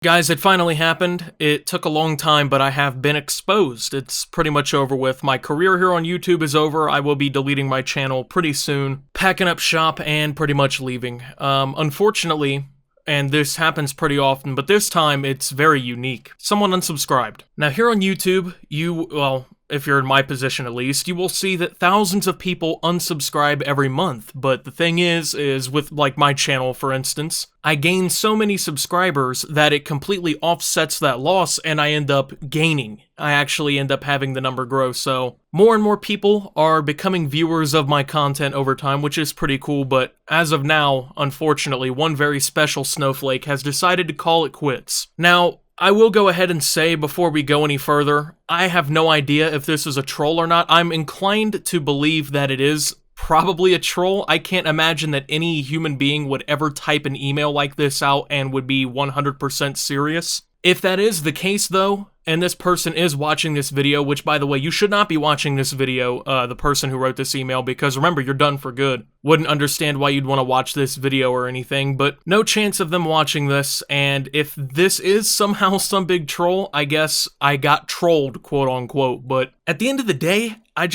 Guys, it finally happened. It took a long time, but I have been exposed. It's pretty much over with. My career here on YouTube is over. I will be deleting my channel pretty soon, packing up shop, and pretty much leaving. Unfortunately, and this happens pretty often, but this time it's very unique. Someone unsubscribed. Now here on YouTube, well, if you're in my position at least, you will see that thousands of people unsubscribe every month. But the thing is with like my channel, for instance, I gain so many subscribers that it completely offsets that loss and I end up gaining. I actually end up having the number grow, so more and more people are becoming viewers of my content over time, which is pretty cool, but as of now, unfortunately, one very special snowflake has decided to call it quits. Now, I will go ahead and say before we go any further, I have no idea if this is a troll or not. I'm inclined to believe that it is probably a troll. I can't imagine that any human being would ever type an email like this out and would be 100% serious. If that is the case though, and this person is watching this video, which by the way, you should not be watching this video, the person who wrote this email, because remember, you're done for good. Wouldn't understand why you'd want to watch this video or anything, but no chance of them watching this, and if this is somehow some big troll, I guess I got trolled, quote unquote, but at the end of the day, I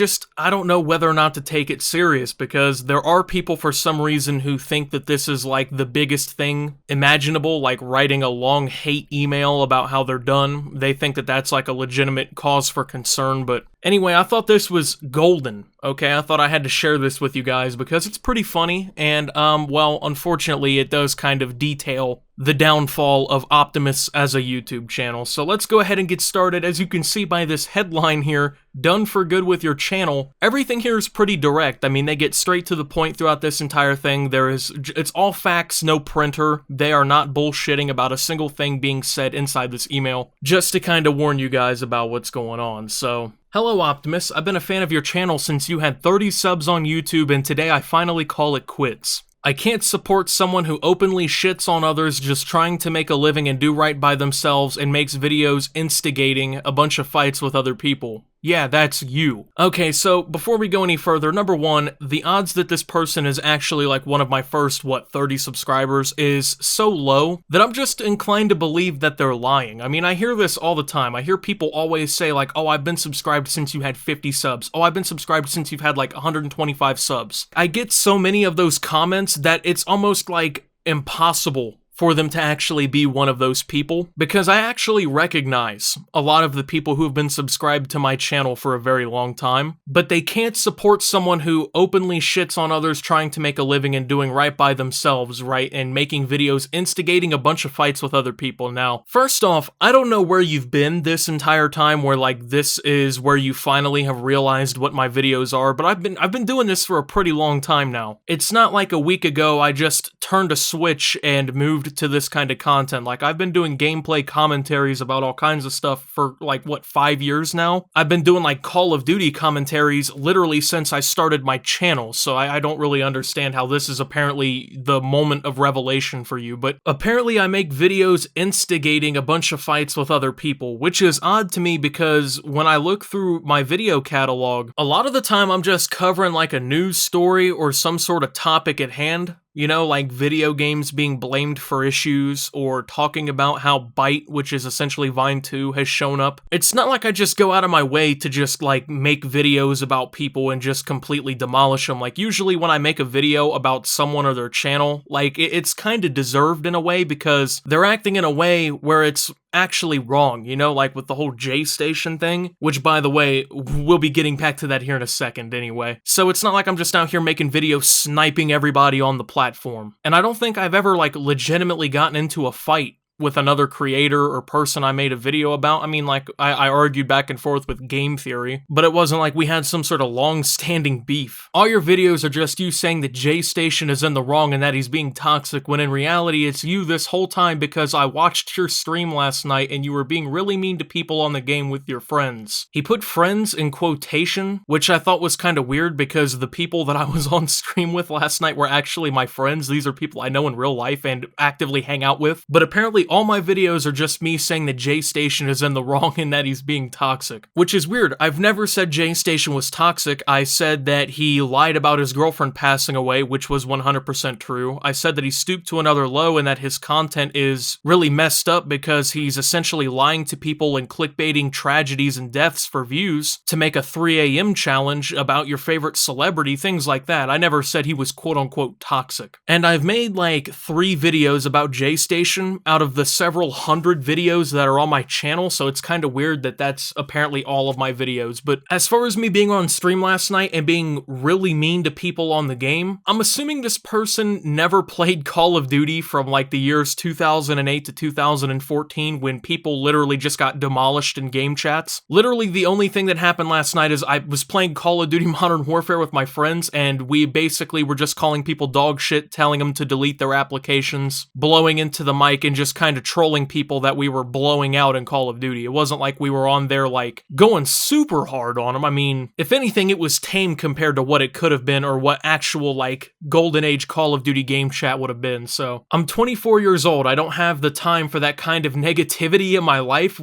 don't know whether or not to take it serious, because there are people for some reason who think that this is like the biggest thing imaginable, like writing a long hate email about how they're done. They think that that's like a legitimate cause for concern, but anyway, I thought this was golden, okay? I thought I had to share this with you guys because it's pretty funny, and, well, unfortunately, it does kind of detail the downfall of Optimus as a YouTube channel. So let's go ahead and get started. As you can see by this headline here, done for good with your channel, everything here is pretty direct. I mean, they get straight to the point throughout this entire thing. It's all facts, no printer. They are not bullshitting about a single thing being said inside this email, just to kind of warn you guys about what's going on. So, hello Optimus, I've been a fan of your channel since you had 30 subs on YouTube, and today I finally call it quits. I can't support someone who openly shits on others just trying to make a living and do right by themselves and makes videos instigating a bunch of fights with other people. Yeah, that's you. Okay, so before we go any further, number one, the odds that this person is actually like one of my first, 30 subscribers is so low that I'm just inclined to believe that they're lying. I mean, I hear this all the time. I hear people always say like, oh, I've been subscribed since you had 50 subs. Oh, I've been subscribed since you've had like 125 subs. I get so many of those comments that it's almost like impossible for them to actually be one of those people, because I actually recognize a lot of the people who have been subscribed to my channel for a very long time, but they can't support someone who openly shits on others trying to make a living and doing right by themselves, right, and making videos instigating a bunch of fights with other people. Now, first off, I don't know where you've been this entire time where like this is where you finally have realized what my videos are, but I've been doing this for a pretty long time now. It's not like a week ago I just turned a switch and moved to this kind of content. Like, I've been doing gameplay commentaries about all kinds of stuff for like, 5 years now? I've been doing like Call of Duty commentaries literally since I started my channel, so I don't really understand how this is apparently the moment of revelation for you, but apparently I make videos instigating a bunch of fights with other people, which is odd to me because when I look through my video catalog, a lot of the time I'm just covering like a news story or some sort of topic at hand. You know, like video games being blamed for issues, or talking about how Byte, which is essentially Vine 2, has shown up. It's not like I just go out of my way to just, like, make videos about people and just completely demolish them. Like, usually when I make a video about someone or their channel, like, it's kind of deserved in a way because they're acting in a way where it's actually wrong, you know, like with the whole J Station thing, which by the way, we'll be getting back to that here in a second anyway. So it's not like I'm just out here making videos sniping everybody on the platform. And I don't think I've ever like legitimately gotten into a fight with another creator or person I made a video about. I mean, like, I argued back and forth with Game Theory, but it wasn't like we had some sort of long-standing beef. All your videos are just you saying that J Station is in the wrong and that he's being toxic, when in reality it's you this whole time because I watched your stream last night and you were being really mean to people on the game with your friends. He put friends in quotation, which I thought was kind of weird because the people that I was on stream with last night were actually my friends. These are people I know in real life and actively hang out with, but apparently literally all my videos are just me saying that J-Station is in the wrong and that he's being toxic. Which is weird. I've never said J-Station was toxic. I said that he lied about his girlfriend passing away, which was 100% true. I said that he stooped to another low and that his content is really messed up because he's essentially lying to people and clickbaiting tragedies and deaths for views to make a 3 a.m. challenge about your favorite celebrity, things like that. I never said he was quote-unquote toxic. And I've made like 3 videos about J-Station out of the several hundred videos that are on my channel, so it's kind of weird that that's apparently all of my videos. But as far as me being on stream last night and being really mean to people on the game, I'm assuming this person never played Call of Duty from like the years 2008 to 2014 when people literally just got demolished in game chats. Literally the only thing that happened last night is I was playing Call of Duty Modern Warfare with my friends, and we basically were just calling people dog shit, telling them to delete their applications, blowing into the mic, and just kind of trolling people that we were blowing out in Call of Duty. It wasn't like we were on there like going super hard on them. I mean, if anything, it was tame compared to what it could have been or what actual like golden age Call of Duty game chat would have been. So I'm 24 years old. I don't have the time for that kind of negativity in my life.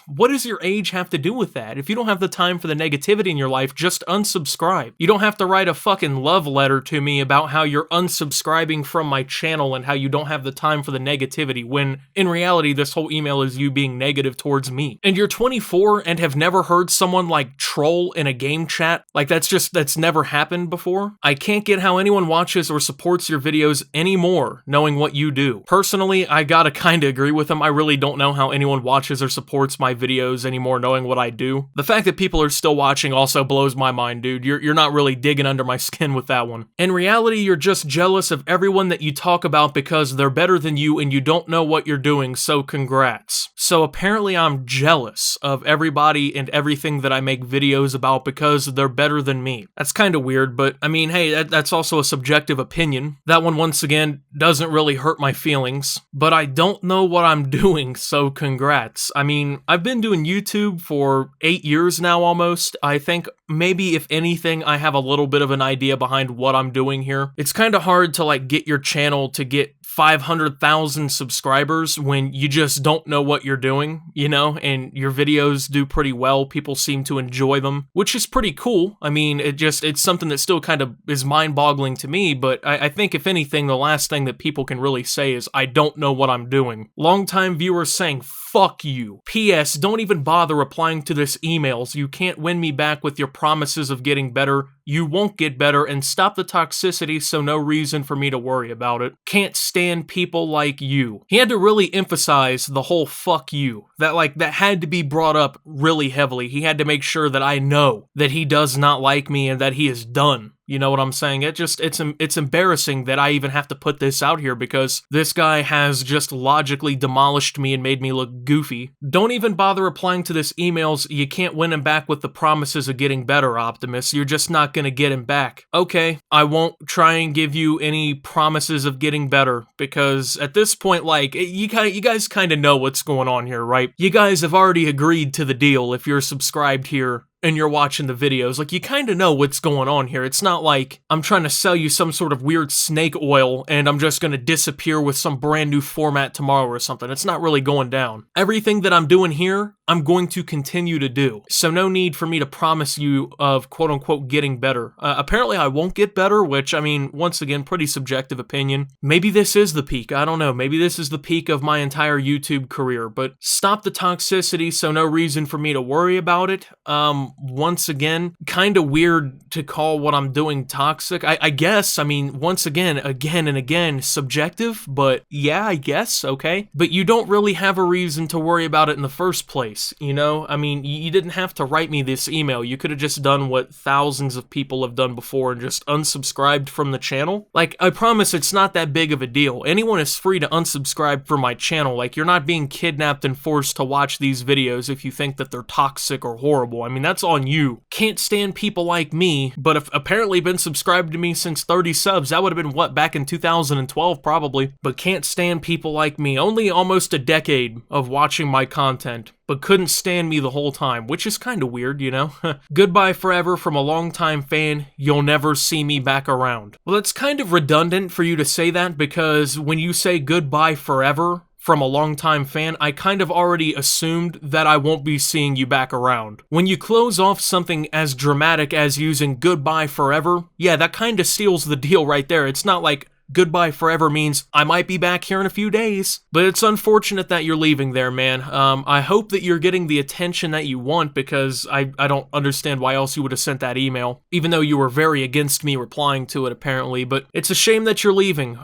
What does your age have to do with that? If you don't have the time for the negativity in your life, just unsubscribe. You don't have to write a fucking love letter to me about how you're unsubscribing from my channel and how you don't have the time for the negativity, when in reality this whole email is you being negative towards me. And you're 24 and have never heard someone like troll in a game chat? Like that's never happened before? I can't get how anyone watches or supports your videos anymore knowing what you do. Personally, I gotta kinda agree with them. I really don't know how anyone watches or supports my videos anymore knowing what I do. The fact that people are still watching also blows my mind, dude. You're not really digging under my skin with that one. In reality, you're just jealous of everyone that you talk about because they're better than you and you don't know what you're doing, so congrats. So apparently I'm jealous of everybody and everything that I make videos about because they're better than me. That's kind of weird, but I mean, hey, that's also a subjective opinion. That one, once again, doesn't really hurt my feelings, but I don't know what I'm doing, so congrats. I mean, I've been doing YouTube for 8 years now almost. I think maybe if anything, I have a little bit of an idea behind what I'm doing here. It's kind of hard to like get your channel to get 500,000 subscribers when you just don't know what you're doing, you know, and your videos do pretty well. People seem to enjoy them, which is pretty cool. I mean, it's something that still kind of is mind-boggling to me, but I think if anything, the last thing that people can really say is, I don't know what I'm doing. Longtime viewers saying, fuck you. P.S. Don't even bother replying to this emails. You can't win me back with your promises of getting better. You won't get better, and stop the toxicity, so no reason for me to worry about it. Can't stand people like you. He had to really emphasize the whole fuck you. That had to be brought up really heavily. He had to make sure that I know that he does not like me and that he is done. You know what I'm saying? It's embarrassing that I even have to put this out here because this guy has just logically demolished me and made me look goofy. Don't even bother replying to this emails. You can't win him back with the promises of getting better, Optimus. You're just not gonna get him back. Okay, I won't try and give you any promises of getting better because at this point, like, you guys kind of know what's going on here, right? You guys have already agreed to the deal if you're subscribed here and you're watching the videos. Like, you kind of know what's going on here. It's not like I'm trying to sell you some sort of weird snake oil and I'm just gonna disappear with some brand new format tomorrow or something. It's not really going down. Everything that I'm doing here, I'm going to continue to do. So no need for me to promise you of quote-unquote getting better. Apparently I won't get better, which, I mean, once again, pretty subjective opinion. Maybe this is the peak. I don't know. Maybe this is the peak of my entire YouTube career, but stop the toxicity, so no reason for me to worry about it. Once again, kind of weird to call what I'm doing toxic. I guess, I mean, once again and again, subjective, but yeah, I guess, okay? But you don't really have a reason to worry about it in the first place, you know? I mean, you didn't have to write me this email. You could have just done what thousands of people have done before and just unsubscribed from the channel. Like, I promise it's not that big of a deal. Anyone is free to unsubscribe from my channel. Like, you're not being kidnapped and forced to watch these videos if you think that they're toxic or horrible. I mean, that's on you. Can't stand people like me, but have apparently been subscribed to me since 30 subs. That would have been, what, back in 2012 probably. But can't stand people like me. Only almost a decade of watching my content, but couldn't stand me the whole time, which is kind of weird, you know? Goodbye forever from a longtime fan. You'll never see me back around. Well, it's kind of redundant for you to say that because when you say goodbye forever from a longtime fan, I kind of already assumed that I won't be seeing you back around. When you close off something as dramatic as using goodbye forever, yeah, that kind of seals the deal right there. It's not like goodbye forever means I might be back here in a few days. But it's unfortunate that you're leaving there, man. I hope that you're getting the attention that you want, because I don't understand why else you would have sent that email, even though you were very against me replying to it apparently. But it's a shame that you're leaving.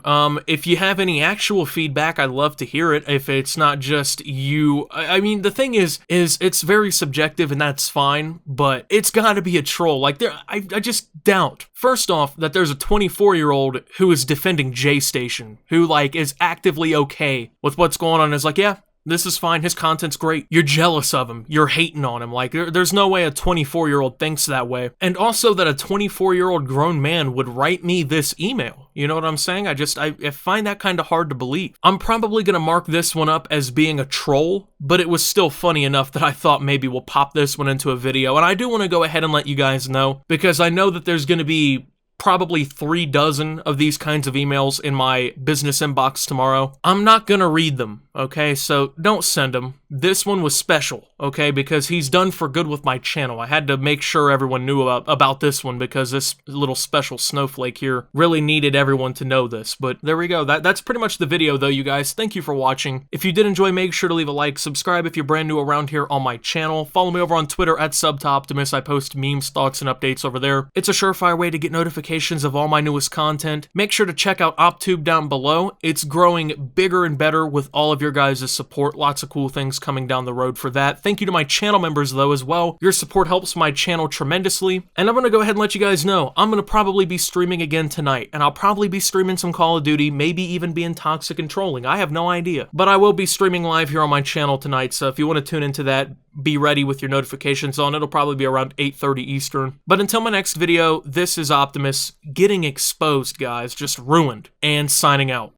If you have any actual feedback, I'd love to hear it. If it's not just you, I mean, the thing is it's very subjective, and that's fine, but it's gotta be a troll. Like, I just doubt, first off, that there's a 24-year-old who is defending J-Station, who, like, is actively okay with what's going on, and is like, yeah, this is fine, his content's great. You're jealous of him, you're hating on him. Like, there's no way a 24-year-old thinks that way. And also that a 24-year-old grown man would write me this email. You know what I'm saying? I find that kind of hard to believe. I'm probably gonna mark this one up as being a troll, but it was still funny enough that I thought maybe we'll pop this one into a video. And I do want to go ahead and let you guys know, because I know that there's gonna be probably 3 dozen of these kinds of emails in my business inbox tomorrow. I'm not gonna read them, okay? So don't send them. This one was special, okay? Because he's done for good with my channel. I had to make sure everyone knew about this one, because this little special snowflake here really needed everyone to know this. But there we go. That's pretty much the video though, you guys. Thank you for watching. If you did enjoy, make sure to leave a like, subscribe if you're brand new around here on my channel. Follow me over on Twitter at @SubToOptimus. I post memes, thoughts, and updates over there. It's a surefire way to get notifications of all my newest content. Make sure to check out OpTube down below. It's growing bigger and better with all of your guys' support. Lots of cool things coming down the road for that. Thank you to my channel members though as well. Your support helps my channel tremendously. And I'm gonna go ahead and let you guys know, I'm gonna probably be streaming again tonight, and I'll probably be streaming some Call of Duty, maybe even being toxic and trolling. I have no idea. But I will be streaming live here on my channel tonight, so if you want to tune into that, be ready with your notifications on. It'll probably be around 8:30 Eastern. But until my next video, this is Optimus getting exposed, guys, just ruined, and signing out.